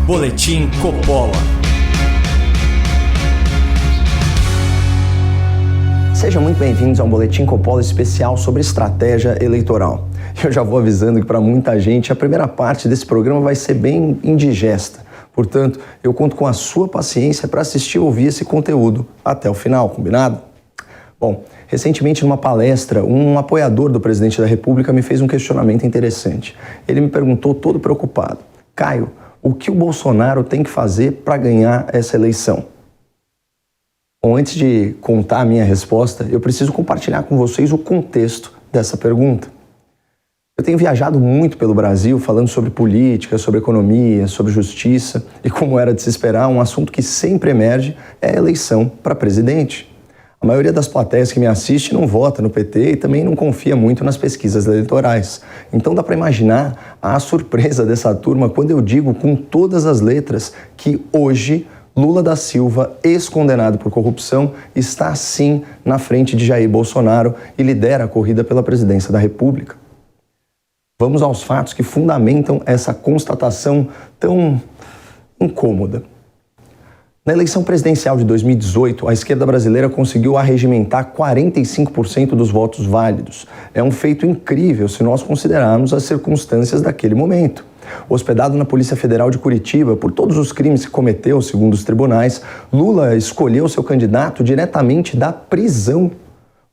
Boletim Coppola. Sejam muito bem-vindos a um Boletim Coppola especial sobre estratégia eleitoral. Eu já vou avisando que para muita gente a primeira parte desse programa vai ser bem indigesta. Portanto, eu conto com a sua paciência para assistir e ouvir esse conteúdo até o final, combinado? Bom, recentemente numa palestra, um apoiador do presidente da República me fez um questionamento interessante. Ele me perguntou todo preocupado: Caio, o que o Bolsonaro tem que fazer para ganhar essa eleição? Bom, antes de contar a minha resposta, eu preciso compartilhar com vocês o contexto dessa pergunta. Eu tenho viajado muito pelo Brasil falando sobre política, sobre economia, sobre justiça e, como era de se esperar, um assunto que sempre emerge é a eleição para presidente. A maioria das plateias que me assiste não vota no PT e também não confia muito nas pesquisas eleitorais. Então dá para imaginar a surpresa dessa turma quando eu digo com todas as letras que hoje Lula da Silva, ex-condenado por corrupção, está sim na frente de Jair Bolsonaro e lidera a corrida pela presidência da República. Vamos aos fatos que fundamentam essa constatação tão incômoda. Na eleição presidencial de 2018, a esquerda brasileira conseguiu arregimentar 45% dos votos válidos. É um feito incrível se nós considerarmos as circunstâncias daquele momento. Hospedado na Polícia Federal de Curitiba por todos os crimes que cometeu, segundo os tribunais, Lula escolheu seu candidato diretamente da prisão.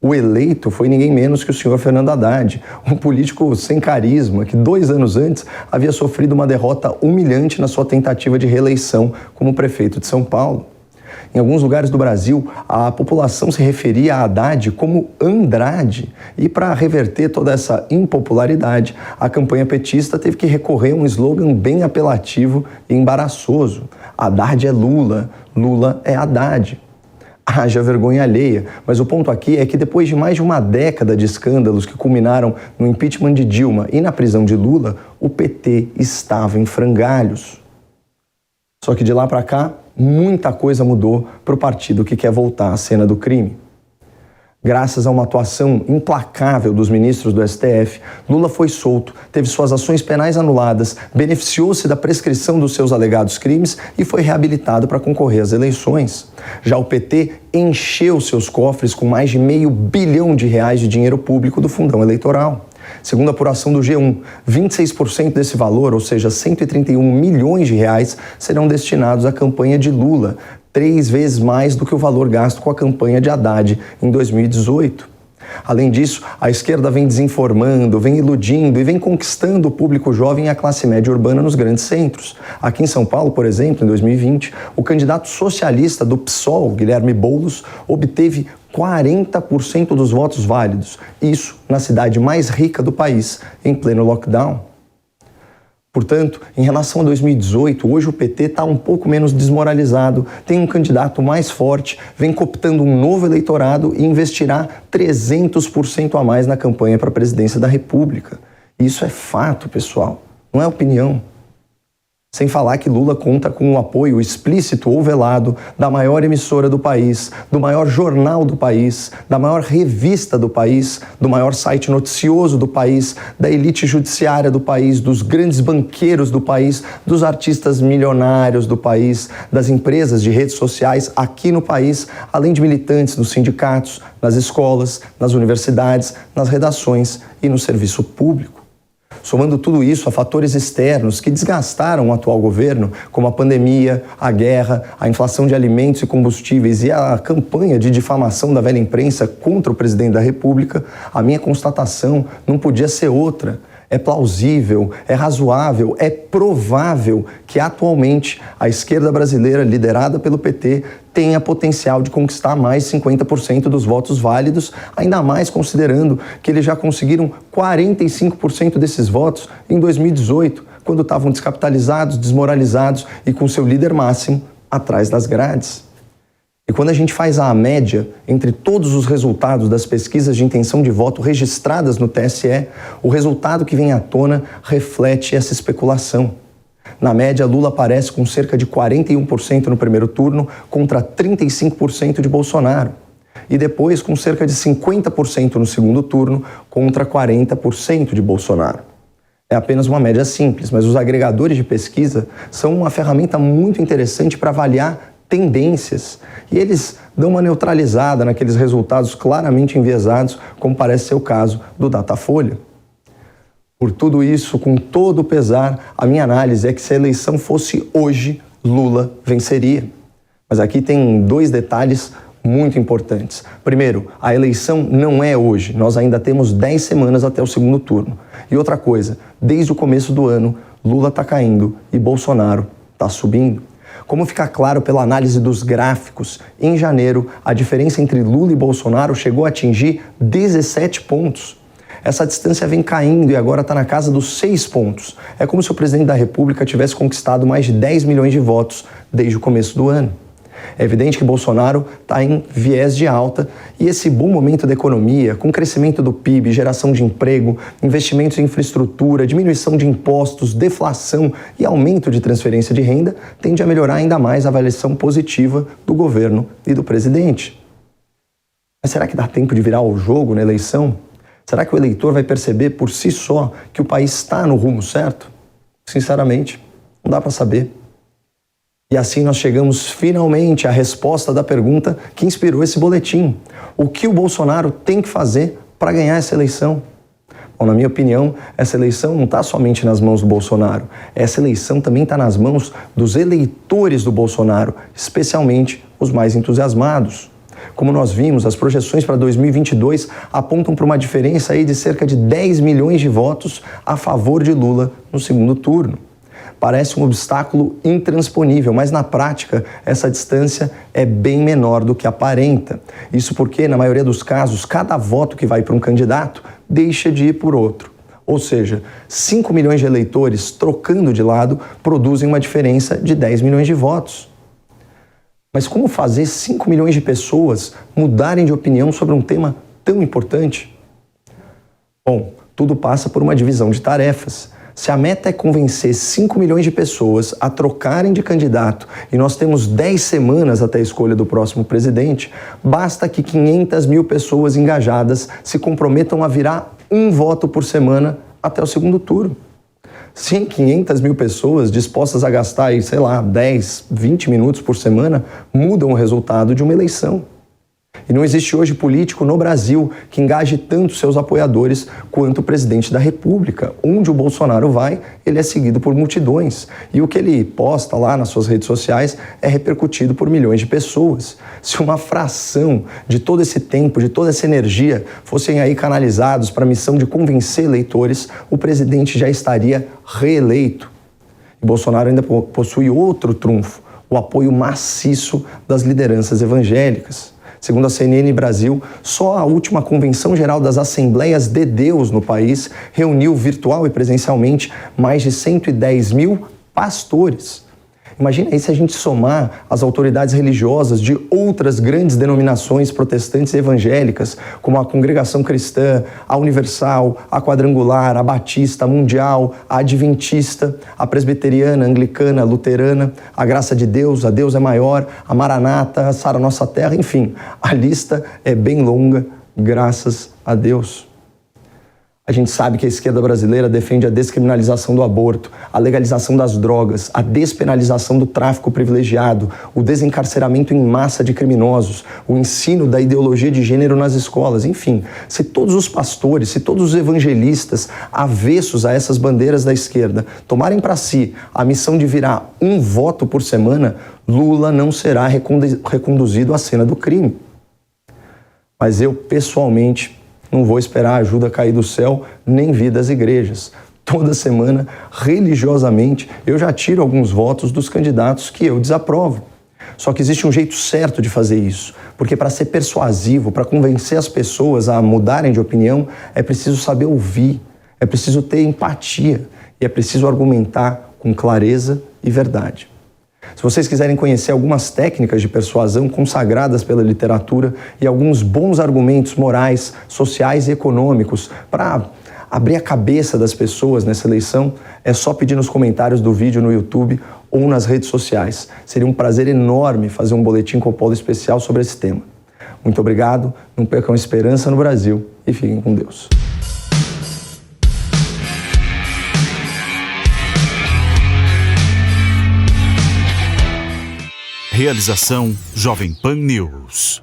O eleito foi ninguém menos que o senhor Fernando Haddad, um político sem carisma que 2 anos antes havia sofrido uma derrota humilhante na sua tentativa de reeleição como prefeito de São Paulo. Em alguns lugares do Brasil, a população se referia a Haddad como Andrade. E para reverter toda essa impopularidade, a campanha petista teve que recorrer a um slogan bem apelativo e embaraçoso: Haddad é Lula, Lula é Haddad. Haja vergonha alheia, mas o ponto aqui é que depois de mais de uma década de escândalos que culminaram no impeachment de Dilma e na prisão de Lula, o PT estava em frangalhos. Só que de lá para cá, muita coisa mudou para o partido que quer voltar à cena do crime. Graças a uma atuação implacável dos ministros do STF, Lula foi solto, teve suas ações penais anuladas, beneficiou-se da prescrição dos seus alegados crimes e foi reabilitado para concorrer às eleições. Já o PT encheu seus cofres com mais de R$500 bilhão de dinheiro público do fundão eleitoral. Segundo a apuração do G1, 26% desse valor, ou seja, R$131 milhões, serão destinados à campanha de Lula, 3 vezes mais do que o valor gasto com a campanha de Haddad em 2018. Além disso, a esquerda vem desinformando, vem iludindo e vem conquistando o público jovem e a classe média urbana nos grandes centros. Aqui em São Paulo, por exemplo, em 2020, o candidato socialista do PSOL, Guilherme Boulos, obteve 40% dos votos válidos. Isso na cidade mais rica do país, em pleno lockdown. Portanto, em relação a 2018, hoje o PT está um pouco menos desmoralizado, tem um candidato mais forte, vem cooptando um novo eleitorado e investirá 300% a mais na campanha para a presidência da República. Isso é fato, pessoal, não é opinião. Sem falar que Lula conta com o apoio explícito ou velado da maior emissora do país, do maior jornal do país, da maior revista do país, do maior site noticioso do país, da elite judiciária do país, dos grandes banqueiros do país, dos artistas milionários do país, das empresas de redes sociais aqui no país, além de militantes nos sindicatos, nas escolas, nas universidades, nas redações e no serviço público. Somando tudo isso a fatores externos que desgastaram o atual governo, como a pandemia, a guerra, a inflação de alimentos e combustíveis e a campanha de difamação da velha imprensa contra o presidente da República, a minha constatação não podia ser outra. É plausível, é razoável, é provável que atualmente a esquerda brasileira, liderada pelo PT, tenha potencial de conquistar mais 50% dos votos válidos, ainda mais considerando que eles já conseguiram 45% desses votos em 2018, quando estavam descapitalizados, desmoralizados e com seu líder máximo atrás das grades. E quando a gente faz a média entre todos os resultados das pesquisas de intenção de voto registradas no TSE, o resultado que vem à tona reflete essa especulação. Na média, Lula aparece com cerca de 41% no primeiro turno contra 35% de Bolsonaro. E depois com cerca de 50% no segundo turno contra 40% de Bolsonaro. É apenas uma média simples, mas os agregadores de pesquisa são uma ferramenta muito interessante para avaliar tendências. E eles dão uma neutralizada naqueles resultados claramente enviesados, como parece ser o caso do Datafolha. Por tudo isso, com todo o pesar, a minha análise é que se a eleição fosse hoje, Lula venceria. Mas aqui tem dois detalhes muito importantes. Primeiro, a eleição não é hoje, nós ainda temos 10 semanas até o segundo turno. E outra coisa, desde o começo do ano, Lula está caindo e Bolsonaro está subindo. Como fica claro pela análise dos gráficos, em janeiro, a diferença entre Lula e Bolsonaro chegou a atingir 17 pontos. Essa distância vem caindo e agora está na casa dos 6 pontos. É como se o presidente da República tivesse conquistado mais de 10 milhões de votos desde o começo do ano. É evidente que Bolsonaro está em viés de alta e esse bom momento da economia, com crescimento do PIB, geração de emprego, investimentos em infraestrutura, diminuição de impostos, deflação e aumento de transferência de renda, tende a melhorar ainda mais a avaliação positiva do governo e do presidente. Mas será que dá tempo de virar o jogo na eleição? Será que o eleitor vai perceber por si só que o país está no rumo certo? Sinceramente, não dá para saber. E assim nós chegamos finalmente à resposta da pergunta que inspirou esse boletim. O que o Bolsonaro tem que fazer para ganhar essa eleição? Bom, na minha opinião, essa eleição não está somente nas mãos do Bolsonaro. Essa eleição também está nas mãos dos eleitores do Bolsonaro, especialmente os mais entusiasmados. Como nós vimos, as projeções para 2022 apontam para uma diferença aí de cerca de 10 milhões de votos a favor de Lula no segundo turno. Parece um obstáculo intransponível, mas na prática essa distância é bem menor do que aparenta. Isso porque, na maioria dos casos, cada voto que vai para um candidato deixa de ir por outro. Ou seja, 5 milhões de eleitores trocando de lado produzem uma diferença de 10 milhões de votos. Mas como fazer 5 milhões de pessoas mudarem de opinião sobre um tema tão importante? Bom, tudo passa por uma divisão de tarefas. Se a meta é convencer 5 milhões de pessoas a trocarem de candidato e nós temos 10 semanas até a escolha do próximo presidente, basta que 500 mil pessoas engajadas se comprometam a virar um voto por semana até o segundo turno. Sim, 500 mil pessoas dispostas a gastar, aí, 10, 20 minutos por semana mudam o resultado de uma eleição. E não existe hoje político no Brasil que engaje tanto seus apoiadores quanto o presidente da República. Onde o Bolsonaro vai, ele é seguido por multidões. E o que ele posta lá nas suas redes sociais é repercutido por milhões de pessoas. Se uma fração de todo esse tempo, de toda essa energia, fossem aí canalizados para a missão de convencer eleitores, o presidente já estaria reeleito. E Bolsonaro ainda possui outro trunfo, o apoio maciço das lideranças evangélicas. Segundo a CNN Brasil, só a última Convenção Geral das Assembleias de Deus no país reuniu virtual e presencialmente mais de 110 mil pastores. Imagina aí se a gente somar as autoridades religiosas de outras grandes denominações protestantes e evangélicas, como a Congregação Cristã, a Universal, a Quadrangular, a Batista, a Mundial, a Adventista, a Presbiteriana, a Anglicana, a Luterana, a Graça de Deus, a Deus é Maior, a Maranata, a Sara Nossa Terra, enfim, a lista é bem longa, graças a Deus. A gente sabe que a esquerda brasileira defende a descriminalização do aborto, a legalização das drogas, a despenalização do tráfico privilegiado, o desencarceramento em massa de criminosos, o ensino da ideologia de gênero nas escolas, enfim. Se todos os pastores, se todos os evangelistas avessos a essas bandeiras da esquerda tomarem para si a missão de virar um voto por semana, Lula não será reconduzido à cena do crime. Mas eu, pessoalmente, não vou esperar a ajuda cair do céu, nem vir das igrejas. Toda semana, religiosamente, eu já tiro alguns votos dos candidatos que eu desaprovo. Só que existe um jeito certo de fazer isso, porque para ser persuasivo, para convencer as pessoas a mudarem de opinião, é preciso saber ouvir, é preciso ter empatia e é preciso argumentar com clareza e verdade. Se vocês quiserem conhecer algumas técnicas de persuasão consagradas pela literatura e alguns bons argumentos morais, sociais e econômicos para abrir a cabeça das pessoas nessa eleição, é só pedir nos comentários do vídeo no YouTube ou nas redes sociais. Seria um prazer enorme fazer um boletim Coppola especial sobre esse tema. Muito obrigado, não percam esperança no Brasil e fiquem com Deus. Realização Jovem Pan News.